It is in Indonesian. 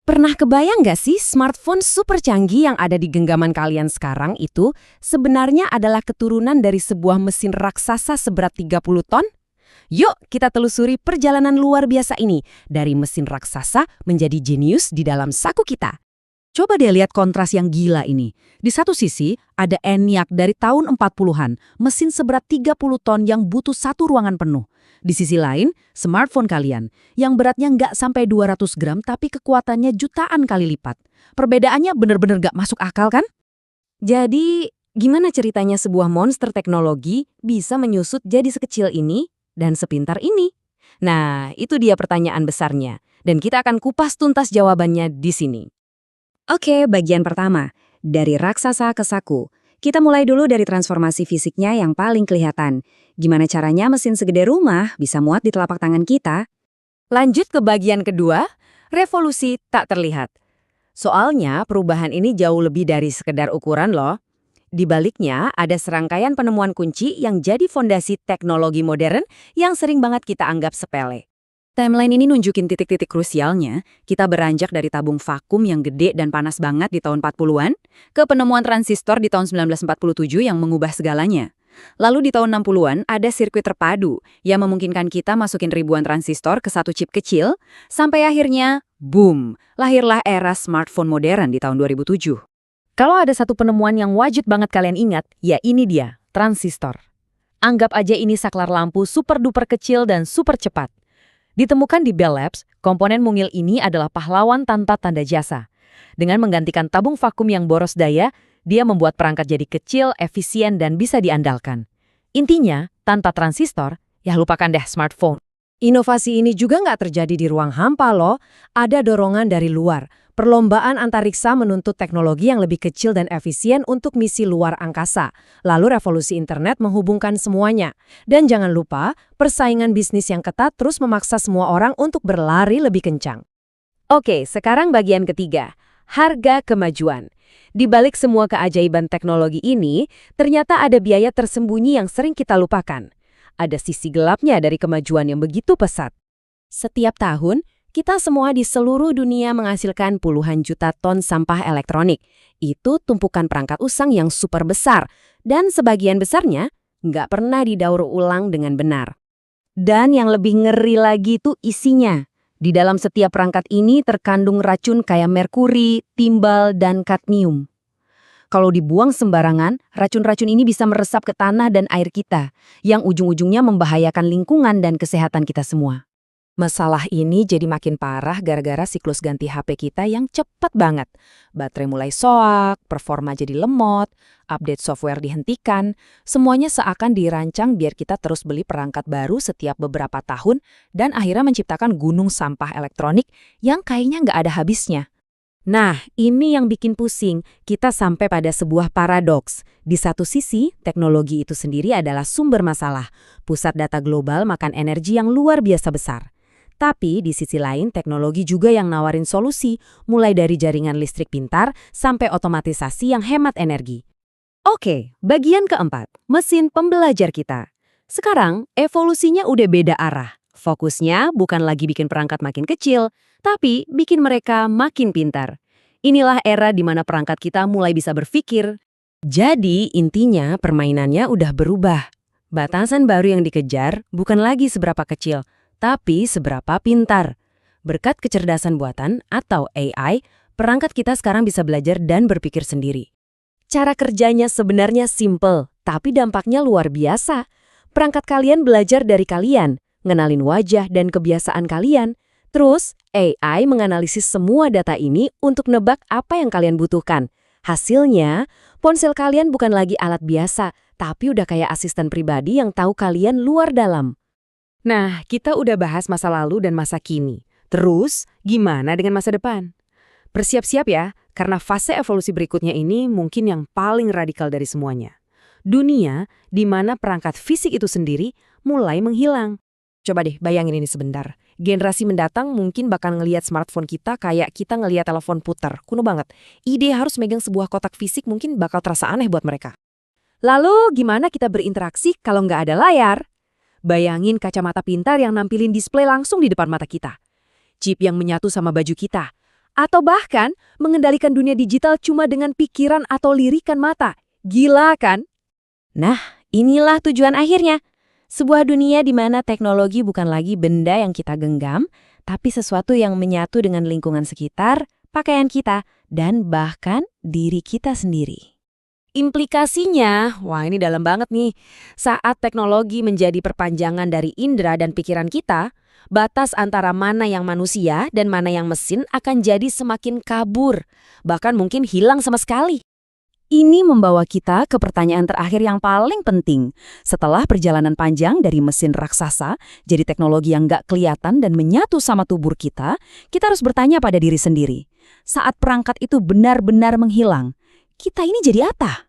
Pernah kebayang nggak sih smartphone super canggih yang ada di genggaman kalian sekarang itu sebenarnya adalah keturunan dari sebuah mesin raksasa seberat 30 ton? Yuk kita telusuri perjalanan luar biasa ini dari mesin raksasa menjadi jenius di dalam saku kita. Coba deh lihat kontras yang gila ini. Di satu sisi, ada ENIAC dari tahun 40-an, mesin seberat 30 ton yang butuh satu ruangan penuh. Di sisi lain, smartphone kalian, yang beratnya nggak sampai 200 gram tapi kekuatannya jutaan kali lipat. Perbedaannya bener-bener nggak masuk akal kan? Jadi, gimana ceritanya sebuah monster teknologi bisa menyusut jadi sekecil ini dan sepintar ini? Nah, itu dia pertanyaan besarnya. Dan kita akan kupas tuntas jawabannya di sini. Oke, bagian pertama. Dari raksasa ke saku. Kita mulai dulu dari transformasi fisiknya yang paling kelihatan. Gimana caranya mesin segede rumah bisa muat di telapak tangan kita? Lanjut ke bagian kedua, revolusi tak terlihat. Soalnya perubahan ini jauh lebih dari sekedar ukuran loh. Di baliknya ada serangkaian penemuan kunci yang jadi fondasi teknologi modern yang sering banget kita anggap sepele. Timeline ini nunjukin titik-titik krusialnya. Kita beranjak dari tabung vakum yang gede dan panas banget di tahun 40-an, ke penemuan transistor di tahun 1947 yang mengubah segalanya. Lalu di tahun 60-an ada sirkuit terpadu yang memungkinkan kita masukin ribuan transistor ke satu chip kecil, sampai akhirnya, boom, lahirlah era smartphone modern di tahun 2007. Kalau ada satu penemuan yang wajib banget kalian ingat, ya ini dia, transistor. Anggap aja ini saklar lampu super duper kecil dan super cepat. Ditemukan di Bell Labs, komponen mungil ini adalah pahlawan tanpa tanda jasa. Dengan menggantikan tabung vakum yang boros daya, dia membuat perangkat jadi kecil, efisien, dan bisa diandalkan. Intinya, tanpa transistor, ya lupakan deh smartphone. Inovasi ini juga nggak terjadi di ruang hampa loh, ada dorongan dari luar. Perlombaan antariksa menuntut teknologi yang lebih kecil dan efisien untuk misi luar angkasa. Lalu revolusi internet menghubungkan semuanya. Dan jangan lupa, persaingan bisnis yang ketat terus memaksa semua orang untuk berlari lebih kencang. Oke, sekarang bagian ketiga, harga kemajuan. Di balik semua keajaiban teknologi ini, ternyata ada biaya tersembunyi yang sering kita lupakan. Ada sisi gelapnya dari kemajuan yang begitu pesat. Setiap tahun, kita semua di seluruh dunia menghasilkan puluhan juta ton sampah elektronik. Itu tumpukan perangkat usang yang super besar, dan sebagian besarnya nggak pernah didaur ulang dengan benar. Dan yang lebih ngeri lagi itu isinya. Di dalam setiap perangkat ini terkandung racun kayak merkuri, timbal, dan kadmium. Kalau dibuang sembarangan, racun-racun ini bisa meresap ke tanah dan air kita, yang ujung-ujungnya membahayakan lingkungan dan kesehatan kita semua. Masalah ini jadi makin parah gara-gara siklus ganti HP kita yang cepat banget. Baterai mulai soak, performa jadi lemot, update software dihentikan, semuanya seakan dirancang biar kita terus beli perangkat baru setiap beberapa tahun dan akhirnya menciptakan gunung sampah elektronik yang kayaknya nggak ada habisnya. Nah, ini yang bikin pusing. Kita sampai pada sebuah paradoks. Di satu sisi, teknologi itu sendiri adalah sumber masalah. Pusat data global makan energi yang luar biasa besar. Tapi di sisi lain, teknologi juga yang nawarin solusi, mulai dari jaringan listrik pintar sampai otomatisasi yang hemat energi. Oke, bagian keempat, mesin pembelajar kita. Sekarang, evolusinya udah beda arah. Fokusnya bukan lagi bikin perangkat makin kecil, tapi bikin mereka makin pintar. Inilah era di mana perangkat kita mulai bisa berpikir. Jadi, intinya permainannya udah berubah. Batasan baru yang dikejar bukan lagi seberapa kecil, tapi seberapa pintar. Berkat kecerdasan buatan atau AI, perangkat kita sekarang bisa belajar dan berpikir sendiri. Cara kerjanya sebenarnya simple, tapi dampaknya luar biasa. Perangkat kalian belajar dari kalian, ngenalin wajah dan kebiasaan kalian. Terus, AI menganalisis semua data ini untuk nebak apa yang kalian butuhkan. Hasilnya, ponsel kalian bukan lagi alat biasa, tapi udah kayak asisten pribadi yang tahu kalian luar dalam. Nah, kita udah bahas masa lalu dan masa kini. Terus, gimana dengan masa depan? Bersiap-siap ya, karena fase evolusi berikutnya ini mungkin yang paling radikal dari semuanya. Dunia di mana perangkat fisik itu sendiri mulai menghilang. Coba deh bayangin ini sebentar. Generasi mendatang mungkin bakal ngelihat smartphone kita kayak kita ngelihat telepon putar. Kuno banget. Ide harus megang sebuah kotak fisik mungkin bakal terasa aneh buat mereka. Lalu, gimana kita berinteraksi kalau nggak ada layar? Bayangin kacamata pintar yang nampilin display langsung di depan mata kita. Chip yang menyatu sama baju kita. Atau bahkan mengendalikan dunia digital cuma dengan pikiran atau lirikan mata. Gila kan? Nah, inilah tujuan akhirnya. Sebuah dunia di mana teknologi bukan lagi benda yang kita genggam, tapi sesuatu yang menyatu dengan lingkungan sekitar, pakaian kita, dan bahkan diri kita sendiri. Implikasinya, wah ini dalam banget nih. Saat teknologi menjadi perpanjangan dari indera dan pikiran kita, batas antara mana yang manusia dan mana yang mesin akan jadi semakin kabur, bahkan mungkin hilang sama sekali. Ini membawa kita ke pertanyaan terakhir yang paling penting. Setelah perjalanan panjang dari mesin raksasa, jadi teknologi yang nggak kelihatan dan menyatu sama tubuh kita harus bertanya pada diri sendiri. Saat perangkat itu benar-benar menghilang, kita ini jadi apa?